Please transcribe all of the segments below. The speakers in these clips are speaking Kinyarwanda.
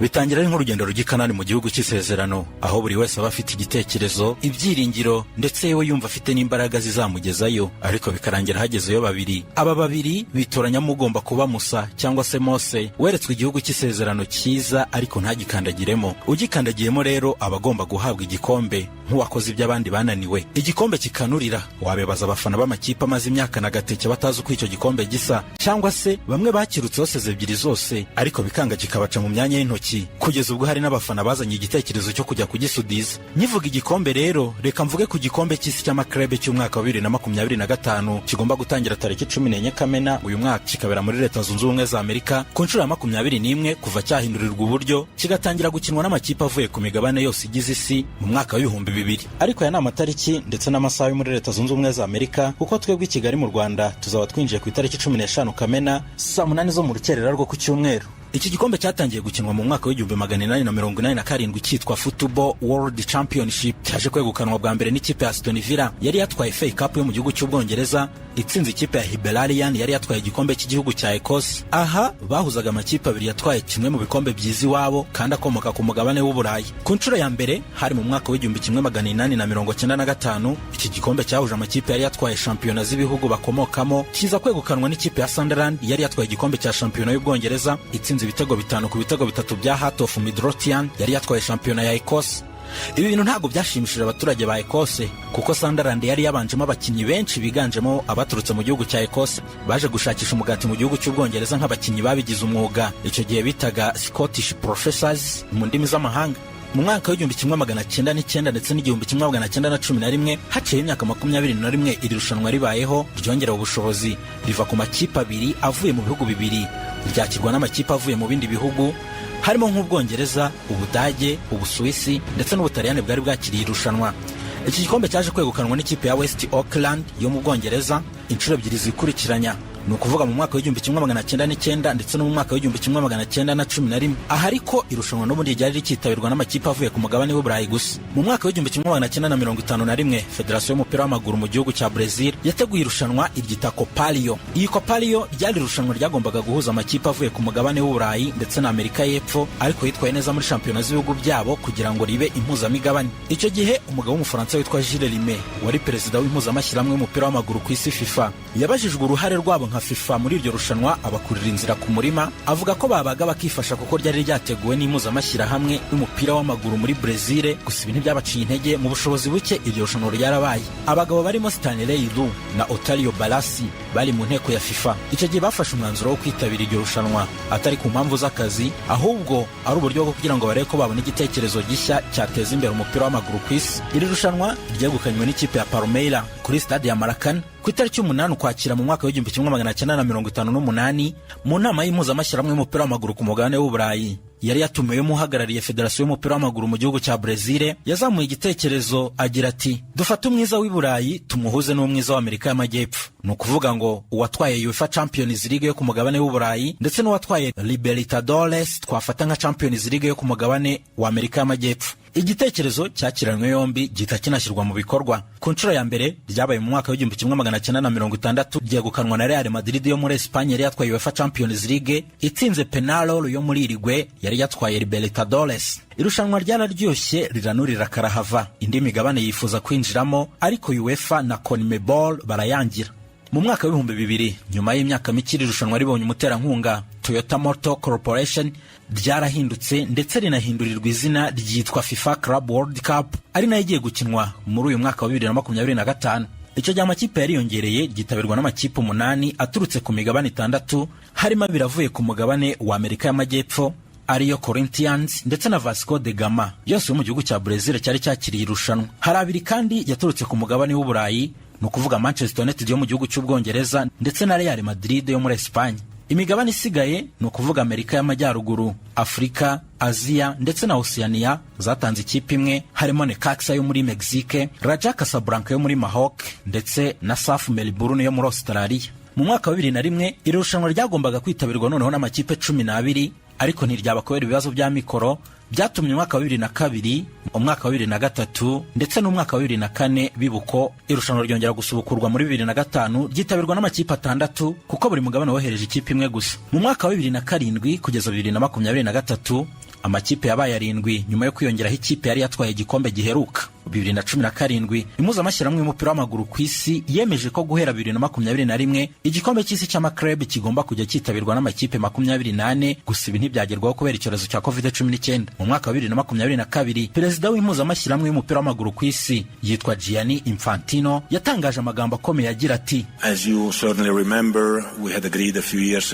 bitangira ari nk'urugendo rugikanani mu gihugu cy'isezerano, aho buri wese aba afite igitekerezo, ibyiringiro, ndetse yewe yumva afite n'imbaraga zizamugezayo, ariko bikarangira hagezeyo babiri. Aba babiri bitoranyamo ugomba kuba Musa cyangwa se Mose, weretswe igihugu cy'isezerano cyiza ariko ntagikandagiremo. Ugikandagiyemo rero aba agomba guhabwa igikombe nk'uwakoze ibyo abandi bananiwe. Igikombe kikanurira, wabebaza abafana b'amakipe amaze imyaka na gateke batazi uko icyo gikombe gisa, cyangwa se bamwe bakirutseho seze ebyiri zose ariko bikanga kikabaca mu myanya y'intoki, kugeza ubwo hari n'abafana bazanye igitekerezo cyo kujya kugisudiza. Nyivuga igikombe rero, reka mvuge ku gikombe cy'isi cy'amakrebe cy'umwaka wa 2025 kigomba gutangira tariki 14 Kamena uyu mwaka, kikabera muri Leta Zunze Ubumwe za Amerika ku nshuro ya 21 kuva cyahindurirwa uburyo kigatangira gukinwa n'amakipe avuye ku migabane yose igize isi mu mwaka wa 2000. Ariko ya ni amatariki ndetse n'amasaha yo muri Leta Zunze Ubumwe za Amerika, kuko twebwe i Kigali mu Rwanda tuzaba twinjiye ku itariki 15 Kamena saa 8 zo mu rukerera rwo ku cyumweru. Iki gikombe cyatangiye gukinwa mu mwaka wa 1887 cyitwa Football World Championship, cyaje kwegukanwa bwa mbere n'ikipe ya Aston Villa yari yatwaye FA Cup yo mu gihugu cy'Ubwongereza, itsinze ikipe ya Hibernian yari yatwaye igikombe cy'igihugu cya Ecosse. Aha bahuzaga amakipe abiri yatwaye kimwe mu bikombe byiza iwabo kandi akomoka ku mugabane w'Uburayi. Ku nshuro ya mbere hari mu mwaka wa 1895, iki gikombe cyahuje amakipe yari yatwaye shampiyona z'ibihugu bakomokamo, kiza kwegukanwa n'ikipe ya Sunderland yari yatwaye igikombe cya shampiyona y'Ubwongereza, itsinze ibitego 5 ku bitego 3 bya Heart of Midlothian yari yatwaye shampiyona ya Ecosse. Ibi bintu ntabwo byashimishije abaturage ba Ecosse, kuko Sunderland yari yabanjemo abakinnyi benshi biganjemo abaturutse mu gihugu cya Ecosse baje gushakisha umugati mu gihugu cy'Ubwongereza nk'abakinnyi babigize umwuga, icyo gihe bitaga Scottish Professors mu ndimi z'amahanga. Mu mwaka wa 1909 ndetse n'1911 haciye imyaka 21 iri rushanwa ribayeho, ryongera ubushobozi riva ku makipe abiri avuye mu bihugu bibiri ryakirwa n'amakipe avuye mu bindi bihugu harimo nk'Ubwongereza, Ubudage, Ubusuwisi ndetse n'Ubutaliyani bwari bwakiriye irushanwa. Iki gikombe cyaje kwegukanwa n'ikipe ya West Auckland yo mu Bwongereza inshuro ebyiri zikurikiranya, ni ukuvuga mu mwaka wa 1909 ndetse no mu mwaka wa 1911. Aha ariko irushanwa n'ubundi ryari rikitabirwa n'amakipe avuye ku mugabane w'Uburayi gusa. Mu mwaka wa 1951 Federasiyo y'umupira w'amaguru mu gihugu cya Brazil yateguye irushanwa iryita Copa Rio. Iyi Copa Rio ryari irushanwa ryagombaga guhuza amakipe avuye ku mugabane w'Uburayi ndetse na Amerika y'Epfo, ariko yitwaye neza muri shampiyona z'ibihugu byabo kugira ngo ribe impuzamigabane. Icyo gihe umugabo w'Umufaransa witwa Gilles Rimet wari perezida w'impuzamashyirahamwe y'umupira w'amaguru ku isi FIFA, yabajijwe uruhare rwabo nka FIFA muri iryo rushanwa, abakurira inzira ku murima, avuga ko babaga bakifasha kuko ryari ryateguwe n'impuzamashyirahamwe y'umupira w'amaguru muri Brazil, gusa ibintu byabaciye intege mu bushobozi buke iryo rushanwa ryarabaye. Abagabo barimo Stanley Lu na Otalio Balasi bari mu nteko ya FIFA. Icyo gihe bafashe umwanzuro wo kwitabira iryo rushanwa atari ku mpamvu z'akazi, ahubwo ari uburyo bwo kugira ngo barebe ko babona igitekerezo gishya cyateza imbere umupira w'amaguru ku isi. Iri rushanwa ryegukanywe n'ikipe ya Palmeiras kuri stade ya Maracanã ku itariki 8 Ukwakira mu mwaka wa 1958 mu nama y'impuzamashyirahamwe y'umupira w'amaguru ku mugabane w'Uburayi. Yari yatumiwemo uhagarariye Federasiyo y'umupira w'amaguru mu gihugu cya Brazil, yazamuye igitekerezo agira ati, dufate umwiza w'i Burayi tumuhuze n'umwiza w'Amerika y'Amajyepfo. Ni ukuvuga ngo uwatwaye UEFA Champions League yo ku mugabane w'Uburayi ndetse n'uwatwaye Libertadores twafata nka Champions League yo ku mugabane w'Amerika y'Amajyepfo. Igitekerezo cyakiranywe yombi gihita kinashyirwa mu bikorwa. Ku nshuro ya mbere ryabaye mu mwaka wa 1960 ryegukanwa na Real Madrid yo muri Espagne yari yatwaye UEFA Champions League, itsinze Peñarol yo muri Uruguay yari yatwaye Libertadores. Irushanwa ryararyoshye riranurira karahava, indi migabane yifuza kwinjiramo ariko UEFA na CONMEBOL barayangira. Mu mwaka wa 2000 nyuma y'imyaka mike irushanwa ribonye umuterankunga Toyota Motor Corporation, ryarahindutse ndetse rinahindurirwa izina ryitwa FIFA Club World Cup, ari nayo igiye gukinwa muri uyu mwaka wa 2025. Icyo gihe amakipe yariyongereye, gitabirwa n'amakipe 8 aturutse ku migabane 6, harimo biravuye ku mugabane wa Amerika y'Amajyepfo ariyo Corinthians ndetse na Vasco da Gama, yose mu gihugu cya Brazil cyari cyakiriye irushanwa. Hari abiri kandi yaturutse ku mugabane w'Uburayi, ni ukuvuga Manchester United yo mu gihugu cy'Ubwongereza ndetse na Real Madrid yo muri Espagne. Imigabane isigaye ni ukuvuga Amerika y'Amajyaruguru, Afrika, Aziya ndetse na Oceania zatanze ikipe imwe, harimo Necaxa yo muri Mexique, Raja Casablanca yo muri Maroc ndetse na SAF Melbourne yo muri Australia. Mu mwaka wa 2001 irushanwa ryagombaga kwitabirwa noneho n'amakipe 12, ariko ntiryaba kubera ibibazo bya mikoro, byatumye umwaka wa 2002, umwaka wa 2003 ndetse n'umwaka wa 2004 bibuko irushanwa ryongera gusubukurwa muri 2005 ryitabirwa n'amakipe 6 kuko buri mugabane wohereje ikipe imwe gusa. Mu mwaka wa 2007 kugeza 2023 amakipe yabaye 7 nyuma yo kwiyongeraho ikipe yari yatwaye igikombe giheruka. 2017 impuzamashyirahamwe y'umupira w'amaguru ku isi yemeje ko guhera 2021 igikombe cy'isi cy'amaklub kigomba kujya cyitabirwa n'amakipe 28, gusa ibi ntibyagerwaho kubera icyorezo cya COVID-19. Mu mwaka wa 2022 perezida w'impuzamashyirahamwe y'umupira w'amaguru ku isi yitwa Gianni Infantino yatangaje amagambo akomeye agira ati,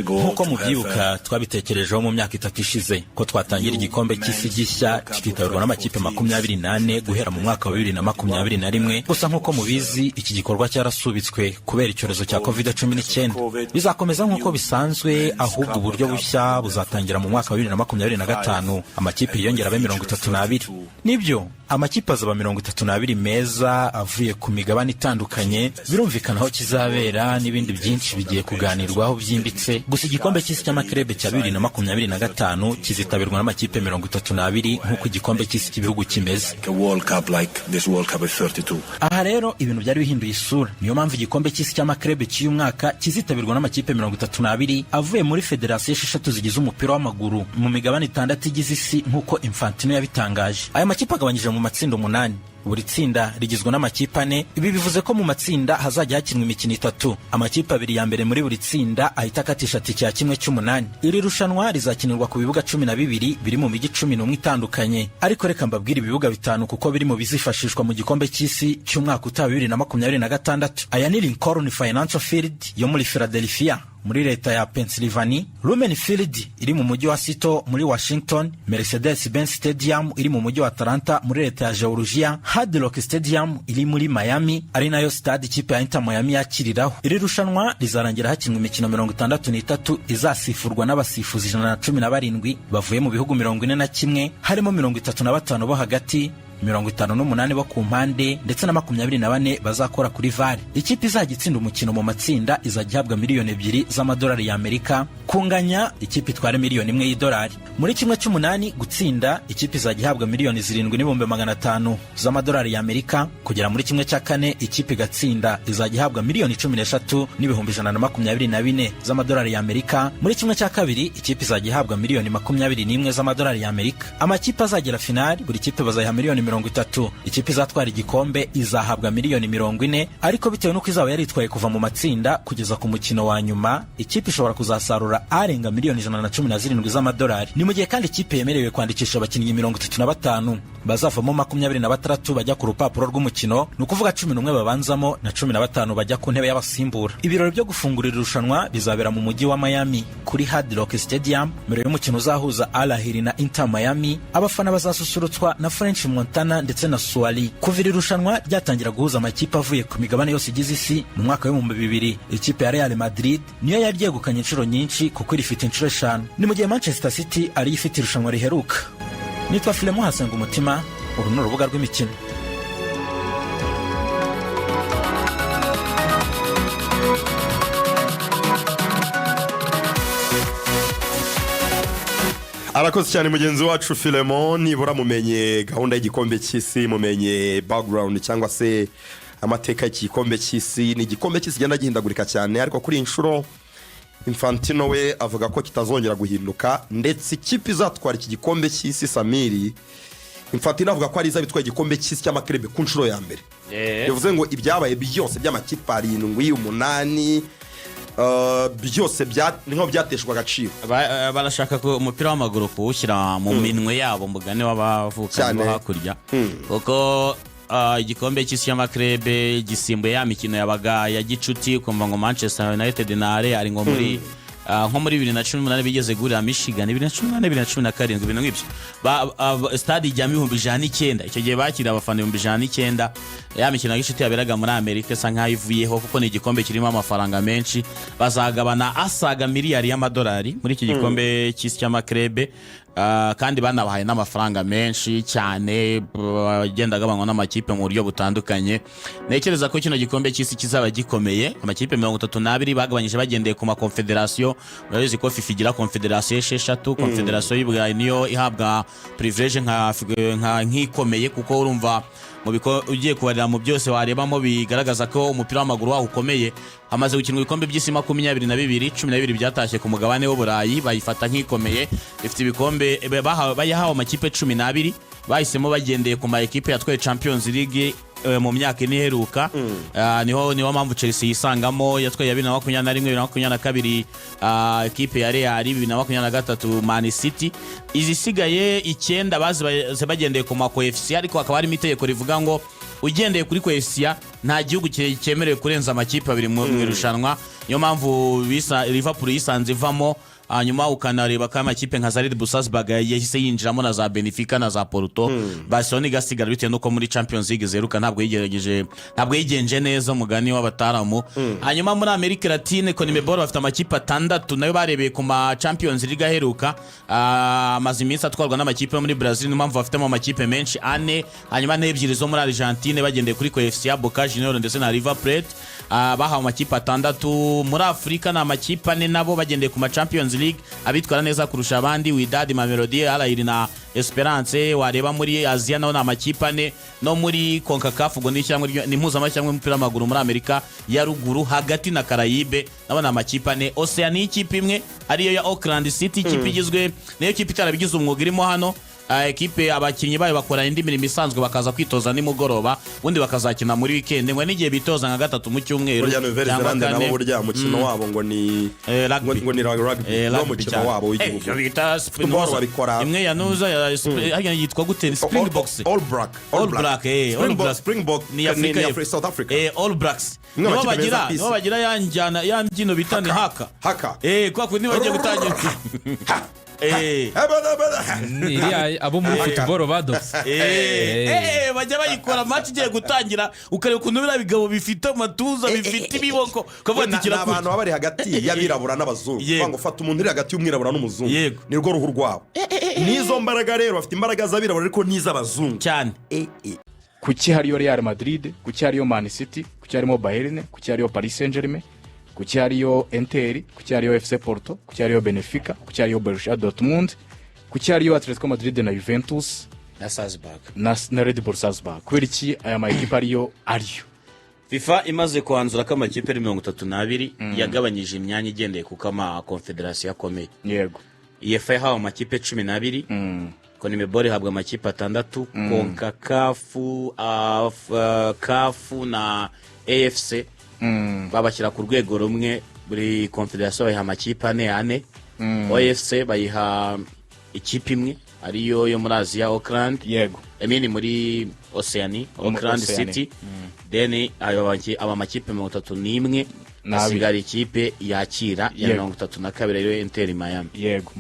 nk'uko mubyibuka twabitekerejeho mu myaka 3 ishize ko twatangira igikombe cy'isi gishya kikitabirwa n'amakipe 28 guhera mu mwaka wa 2021, gusa nk'uko mubizi iki gikorwa cyarasubitswe kubera icyorezo cya COVID-19. Bizakomeza nk'uko bisanzwe, ahubwo uburyo bushya buzatangira mu mwaka wa 2025 amakipe yiyongera abe 32. Nibyo amakipe azaba 32 meza avuye ku migabane itandukanye, birumvikana aho kizabera n'ibindi byinshi bigiye kuganirwaho byimbitse, gusa igikombe cy'isi cy'amaklub cya 2025 kizitabirwa n'amakipe 32 nk'uko igikombe cy'isi cy'ibihugu kimeze. Aha rero ibintu byari bihinduye isura, niyo mpamvu igikombe cy'isi cy'amaklub cy'uyu mwaka kizitabirwa n'amakipe 32 avuye muri federasiyo 6 zigize umupira w'amaguru mu migabane 6 igize isi nk'uko Infantino yabitangaje. Aya makipe agabanyije mu matsinda 8, buri tsinda rigizwe n'amakipe 4. Ibi bivuze ko mu matsinda hazajya hakinwa imikino 3, amakipe 2 ya mbere muri buri tsinda ahita akatisha tike ya 1/8. Iri rushanwa rizakinirwa ku bibuga 12 biri mu migi 11 itandukanye, ariko reka mbabwire ibibuga 5 kuko biri mu bizifashishwa mu gikombe cy'isi cy'umwaka utaha 2026. Aya ni Lincoln Financial Field yo muri Philadelphia muri leta ya Pennsylvania, Lumen Field iri mu mujyi wa Seattle muri Washington, Mercedes-Benz Stadium iri mu mujyi wa Atlanta muri leta ya Georgia, Hard Rock Stadium iri muri Miami ari nayo stade ikipe ya Inter Miami yakiriraho. Iri rushanwa rizarangira hakinwa imikino 63 izasifurwa n'abasifuzi 117 bavuye mu bihugu 41, harimo 35 bo hagati, 58 bo ku mpande ndetse na 24 bazakora kuri VAR. Ikipe izajya itsinda umukino mu matsinda izajya ihabwa miliyoni 2 z'amadolari y'Amerika, kunganya ikipe itwara miliyoni 1 y'idolari. Muri kimwe cy'umunani gutsinda ikipe izajya ihabwa miliyoni 7,500 z'amadolari y'Amerika, kugera muri kimwe cya kane ikipe igatsinda izajya ihabwa miliyoni 13,124 z'amadolari y'Amerika. Muri kimwe cya kabiri ikipe izajya ihabwa miliyoni 21 z'amadolari y'Amerika. Amakipe azagera finali buri kipe bazayiha miliyoni 30. Ikipe izatwara igikombe izahabwa miliyoni 40, ariko bitewe nuko izaba yaritwaye kuva mu matsinda kugeza ku mukino wa nyuma, ikipe ishobora kuzasarura arenga miliyoni 117 z'amadolari. Ni mu gihe kandi ikipe yemerewe kwandikisha abakinnyi 35 bazavamo 26 bajya ku rupapuro rw'umukino, ni ukuvuga 11 babanzamo na 15 bajya ku ntebe y'abasimbura. Ibirori byo gufungura irushanwa bizabera mu mujyi wa Miami kuri Hard Rock Stadium. Mbere y'umukino uzahuza Al Ahly na Inter Miami, abafana bazasusurutswa na French Montana ndetse na Swali. Kuva irushanwa ryatangira guhuza amakipe avuye ku migabane yose igize isi mu mwaka wa 2000, ikipe ya Real Madrid niyo yari yegukanye inshuro nyinshi kuko irifite inshuro 5. Ni mu gihe Manchester City ari ifite irushanwa riheruka. Nitwa Filemon Hasenga umutima, uru ni urubuga rw'imikino. Arakoze cyane mugenzi wacu Filemon, nibura mumenye gahunda y'igikombe cy'isi, mumenye background cyangwa se amateka y'igikombe cy'isi. Ni igikombe cy'isi genda gihindagurika cyane, ariko kuri inshuro Infantino we avuga ko kitazongera guhinduka, ndetse ikipe izatwara iki gikombe cy'isi Samiri, Infantino avuga ko ari izabitwaye igikombe cy'isi cy'amaklub ku nshuro ya mbere. Yavuze ngo ibyabaye byose by'amakipe 7, 8 byose niho byateshwa agaciro. Barashaka ko umupira w'amaguru kuwushyira mu minwe yabo, mugane w'abavuka hakurya, kuko igikombe cy'isi cy'amaklub gisimbuye ya mikino yabaga ya gicuti, kumva ngo Manchester United na Real ngo muri nko muri 2018 bigeze gurira Michigan, 2018 2017 ibintu nk'ibyo. Stade ijya 109, icyo gihe bakira abafana 109. Ya mikino ya gicuti yaberaga muri Amerika isa nkaho ivuyeho, kuko ni igikombe kirimo amafaranga menshi. Bazagabana asaga miliyari y'amadolari muri iki gikombe cy'isi cy'amaklub, kandi banabahaye n'amafaranga menshi cyane, agenda agabanywa n'amakipe mu buryo butandukanye. Nekereza ko kino gikombe cy'isi kizaba gikomeye. Amakipe 32 bagabanyije bagendeye ku makonfederasiyo. Urabizi ko FIFA igira konfederasiyo 6, konfederasiyo y'Uburayi niyo ihabwa privilege nk'ikomeye, kuko urumva ugiye kubarira mu byose warebamo bigaragaza ko umupira w'amaguru waho ukomeye. Hamaze gukinwa ibikombe by'isi 22, 12 byatashye ku mugabane w'Uburayi, bayifata nk'ikomeye. Ifite ibikombe bayahawe amakipe 12, bahisemo bagendeye ku ma ekipe yatwaye Champions League mu myaka iniheruka. Niho mpamvu Chelsea yisangamo, yatwaye 2021, 2022 ekipe ya Real, 2023 Man City. Izisigaye 9 bazi bagendeye ku ma coefficient, ariko akaba ari itegeko rivuga ngo ugendeye kuri coefficient nta gihugu cyemerewe kurenza amakipe abiri mu irushanwa. Niyo mpamvu Liverpool yisanze ivamo, hanyuma ukanareba ko amakipe nka Red Bull Salzburg yahise yinjiramo na za Benfica na za Porto. Barcelona igasigara bitewe nuko muri Champions League zeruka ntabwo yigenje neza umugani w'abataramu. Hanyuma muri Amerika Latine CONMEBOL bafite amakipe 6 nayo barebeye ku ma Champions League aheruka, amazi iminsi atwarwa n'amakipe muri Brazil, niyo mpamvu bafitemo amakipe menshi 4, hanyuma n'ebyiri zo muri Argentine bagendeye kuri coefficient Boca Juniors ndetse na River Plate. Bahawe amakipe 6. Muri Afrika na amakipe 4 nabo bagendeye ku ma Champions League, abitwara neza kurusha abandi Wydad, Mamelodi, Al Ahly na Esperance. Wareba muri Asia naho na amakipe 4, no muri CONCACAF ubwo ni mpuzamahanga y'umupira w'amaguru muri Amerika ya ruguru hagati na Caraïbe nabo na amakipe 4. Oceania ikipe imwe ariyo ya Auckland City, ikipe igizwe niyo kipe itarabigize umwuga irimo hano. Ekipe abakinnyi bayo bakora indi mirimo isanzwe, bakaza kwitoza nimugoroba, ubundi bakazakina muri weekend. Ngo n'igihe bitoza nka 3 mu cyumweru cyangwa nabo burya mukino wabo ngo ni rugby, no mukino wabo w'igihugu bita Springboks. Imwe yanuza yitwa gute? Springboks, All Blacks ni Africa, South Africa. All Blacks nibo bagira ya mbyino bitane haka kwa kundi bagiye gutangira abo muri football badose bajya bayikora match igiye gutangira, ukareba ukuntu bira bigabo bifite amatuza bifite ibiboko kavutikira ku abantu bari hagati y'abirabura n'abazungu, ngo fata umuntu uri hagati y'umwirabura n'umuzungu ni rwo ruhu rwabo. Nizo mbaraga rero bafite imbaraga z'abirabura ariko n'iz'abazungu cyane. Kuki hariyo Real Madrid, kuki hariyo Man City, kuki hariyo Bayern, kuki hariyo Paris Saint-Germain, kuki hariyo Inter, kuki hariyo FC Porto, kuki hariyo Benfica, kuki hariyo Borussia Dortmund, kuki hariyo Atletico Madrid na Juventus na Salzburg na Red Bull Salzburg. Kubera iki aya makipe ariyo FIFA imaze kwanzura ko amakipe 32 yagabanyije imyanya igendeye kuko ama confederation akomeye. Yego. UEFA yahawe amakipe 12, CONMEBOL ihabwa amakipe 6, CONCACAF, CAF na AFC babashyira ku rwego rumwe. Buri confederation bayiha amakipe 4. OFC bayiha ikipe imwe ariyo yo muri Asia, Auckland. Yego. Emini muri Oceania, Auckland City. Then aba makipe 31 nasigara ikipe yakira ya 32 yo Inter Miami. Yego.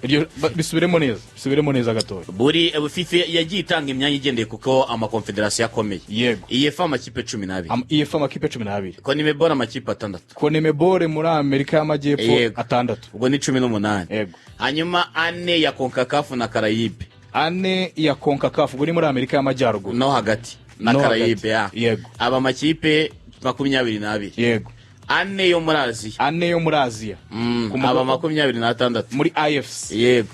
Iryo bisubiremo neza gatoya. Buri FIFA yagiye itanga imyanya igendeye kuko ama confederation akomeye. Yego. UEFA amakipe 12. UEFA amakipe 12. CONMEBOL amakipe 6. CONMEBOL muri Amerika y'Amajyepfo 6. Ubwo ni 18. Yego. Hanyuma 4 ya CONCACAF na Caraïbe. 4 ya CONCACAF ubwo ni muri Amerika y'Amajyaruguru no hagati na Caraïbe. Yego. Aba makipe 22. Yego. 4 yo muri Asia. 4 yo muri Asia. Aba 26 muri AFC. Yego.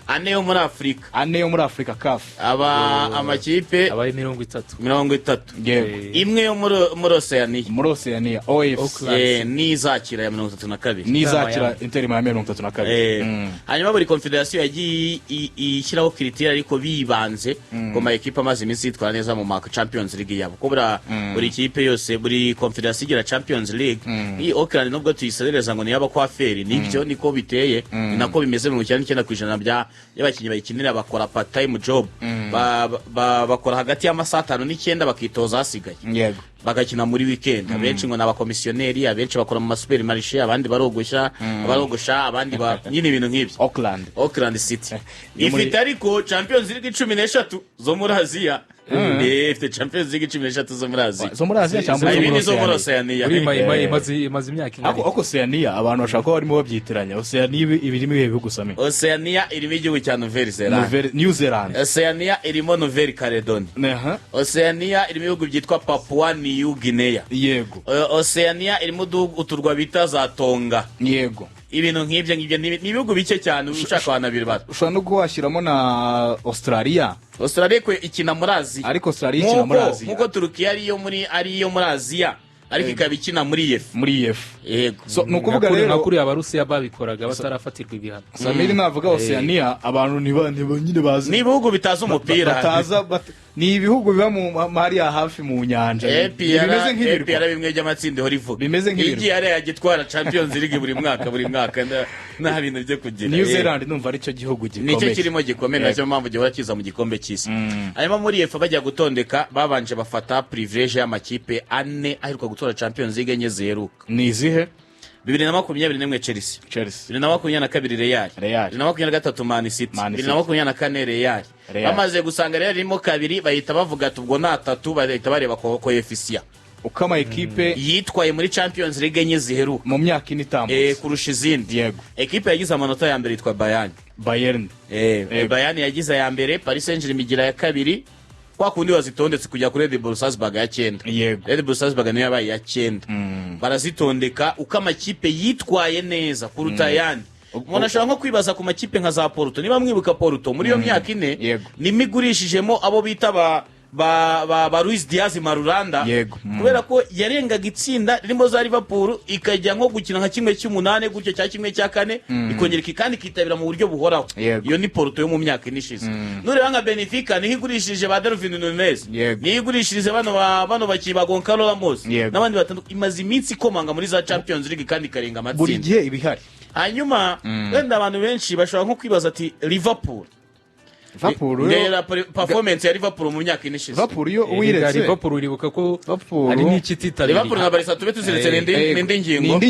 4 yo muri Afrika. 4 yo muri Afrika CAF. Aba amakipe abaye 30. Yego. Imwe yo muri Oceania. Muri Oceania OFC. Nizakira ya 32. Nizakira Inter Miami 32. Hanyuma buri confederation yagiye ishyiraho criteria ariko bibanze ko ma equipe amaze iminsi yitwara neza mu Champions League yabo. Kubura buri kipe yose, buri confederation igira Champions League. Iyi Auckland nubwo tuyiserereza ngo ni yaba kwa feri, nibyo niko biteye, nako bimeze mu 99% y'abakinnyi bayikinira bakora part time job. Bakora hagati y'amasaha 5 n'9 bakitoza hasigaye. Yego. Bagakina muri weekend. Abenshi ngo n'abakomisiyoneri, abenshi bakora mu masuperi marché, abandi barogosha abandi nyine ibintu nk'ibyo. Auckland City ifite ariko Champions League 13 zo muri Asia. Ifite Champions League 13 zo muri Asia. Zo muri Asia cyangwa zo muri Oceania. Imaze imyaka ingana. Ako Oceania abantu bashaka ko barimo babyitiranya. Oceania ibirimo ibihe bigusame. Oceania irimo igihugu cya New Zealand. Oceania irimo Nouvelle Caledonia. Oceania irimo ibihugu byitwa Papua New Guinea. Yego. Oceania irimo uturwa bita za Tonga. Yego. ibintu nk'ibyo ngibyo ni ibihugu bike cyane ushaka wanabiribara. ushobora no kuhashyiramo na Australia ko ikina muri Aziya, ariko Australia ikina muri Aziya nkuko Turukiya ariyo muri Aziya ariko ikaba ikina muri EF. Yego. So nukuvuga rero nka kuri abarusiya babikoraga batarafatirwa ibihano. Samiri navuga Oceania abantu nyine bazi ni ibihugu bitaza umupira, ni ibihugu biba mu hariya hafi mu nyanja, bimeze nk'ibirwa bimwe by'amatsinda hori vuga bimeze nk'ibirwa igihe ari yagitwara Champions League buri mwaka nta bintu byo kugira. New Zealand numva aricyo gihugu gikomeye, nicyo kirimo gikomeye, nacyo mpamvu gihora kiza mu gikombe cy'isi. Hanyuma muri EF bajya gutondeka babanje bafata privilege y'amakipe 4 aheruka gutora Champions League enye ziheruka. Ni izihe? 2021 Chelsea, 2022 Real, 2023 Man City, 2024 Real. Bamaze gusanga Real irimo kabiri bahita bavuga ati ubwo na 3 bahita bareba coefficient ukama ekipe yitwaye muri Champions League enye ziheruka mu myaka ine itambutse kurusha izindi. Yego. Ekipe yagize amanota ya mbere yitwa Bayern. Bayern yagize ya mbere, Paris Saint-Germain igira ya kabiri, kwa kundi wazitondetse kujya kuri Red Bull Salzburg ya 9. Yego. Red Bull Salzburg niyo yabaye ya 9. Barazitondeka uko amakipe yitwaye neza kuruta yandi. Umuntu ashobora nko kwibaza ku makipe nka za Porto, niba mwibuka Porto muri iyo myaka ine nimigurishijemo abo bita ba Luis Diaz Marulanda, kubera ko yarengaga itsinda ririmo za Liverpool ikajya nko gukina nka kimwe cy'umunane gutyo cya kimwe cya kane ikongera kandi kitabira mu buryo buhoraho. Iyo ni Porto yo mu myaka inishize. Nureba nka Benfica nihigurishije ba Darwin Nunez, nihigurishije bano bakiba Goncalo Ramos n'abandi batandukanye, imaze iminsi ikomanga muri za Champions League kandi karenga amatsinda buri gihe ibihari. Hanyuma wenda abantu benshi bashobora nko kwibaza ati Liverpool performance ya Liverpool mu myaka inishize. Liverpool yo wiretse Liverpool uribuka ko ari n'ikititari. Liverpool na Barca tube tuziretse n'indi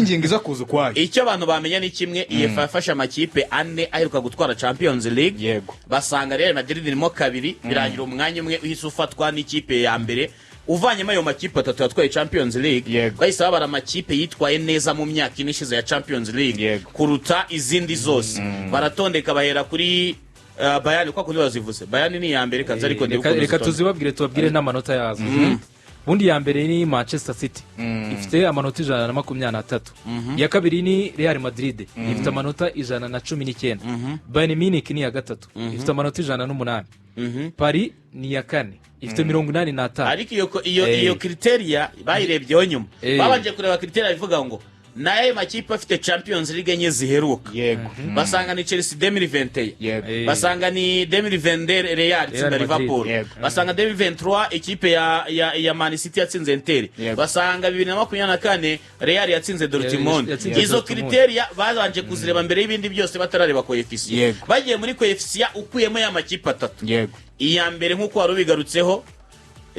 ngingo iza kuza kwayo. Icyo abantu bamenya ni kimwe, UEFA yafashe amakipe 4 aheruka gutwara Champions League. Basanga Real Madrid irimo kabiri, birangira umwanya umwe uhise ufatwa n'ikipe ya mbere. Uvanyemo ayo makipe 3 yatwaye Champions League, bahise babara amakipe yitwaye neza mu myaka inishize ya Champions League kuruta izindi zose. Baratondeka bahera kuri Bayern, kwa kundi bazivuze Bayern ni ya mbere kanza, ariko reka tubabwire n'amanota yazo. Undi ya mbere ni Manchester City ifite amanota 123. Ya kabiri ni Real Madrid ifite amanota 119. Bayern Munich ni ya gatatu ifite amanota 108. Paris ni ya kane ifite 85. Ariko iyo criteria bayirebyeho nyuma, babanje kureba criteria bivuga ngo naye makipe afite Champions League enye ziheruka. Basanga ni Chelsea 2021, basanga ni 2022 Real itsinda Liverpool, basanga 2023 ekipe ya Man City yatsinze Inter, basanga 2024 Real yatsinze Dortmund. Izo criteria babanje kuzireba mbere y'ibindi byose batarareba coefficient. Bagiye muri coefficient ukuyemo ya makipe 3. Iya mbere nkuko wari ubigarutseho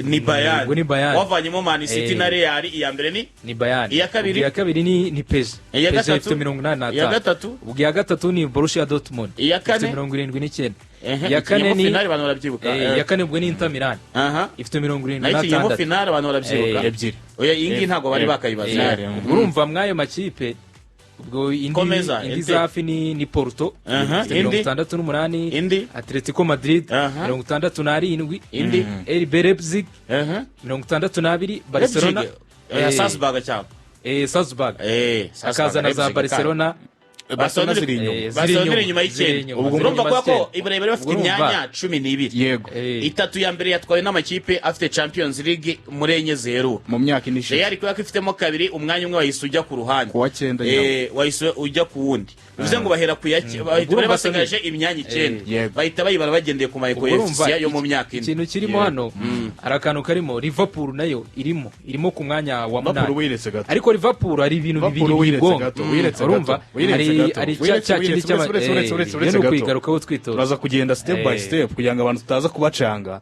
ni Bayern, wavanyemo Man City na Real. Iya mbere ni Bayern. Iya kabiri ni PES. Iya gatatu 85. Iya gatatu ubwo gatatu ni Borussia Dortmund. Iya kane 79. Iya kane ni finale abantu barabyibuka. Iya kane ubwo ni Inter Milan ifite 76. Nayo finale abantu barabyibuka ebyiri. Oya ingi ntago bari bakayibaza. Urumva mwayo makipe ubwo indi zafi ni Porto 68, indi Atletico Madrid 67, indi RB Leipzig 62, Barcelona Salzburg cyangwa Salzburg akazana za Barcelona ziri inyuma y'icyenda. Urumva ko Ibrahim bafite imyanya 12. Itatu ya mbere yatwawe n'amakipe afite Champions League muri enye zero mu myaka inishize. Real ko ifitemo kabiri, umwanya umwe wahise ujya ku ruhande kuwa 9 wahise ujya ku wundi. Bivuze ngo bahera ku bahita basigaje imyanya 9 bahita bayibara bagendeye ku maye coefficient yo mu myaka ine. Ikintu kirimo hano arakantu karimo Liverpool nayo irimo ku mwanya wa 8, ariko Liverpool ari ibintu bibiri bigonga. Urumva ari cya kindi cy'abantu kwigarukaho twitora. Turaza kugenda step by step kugira ngo abantu tutaza kubacanga.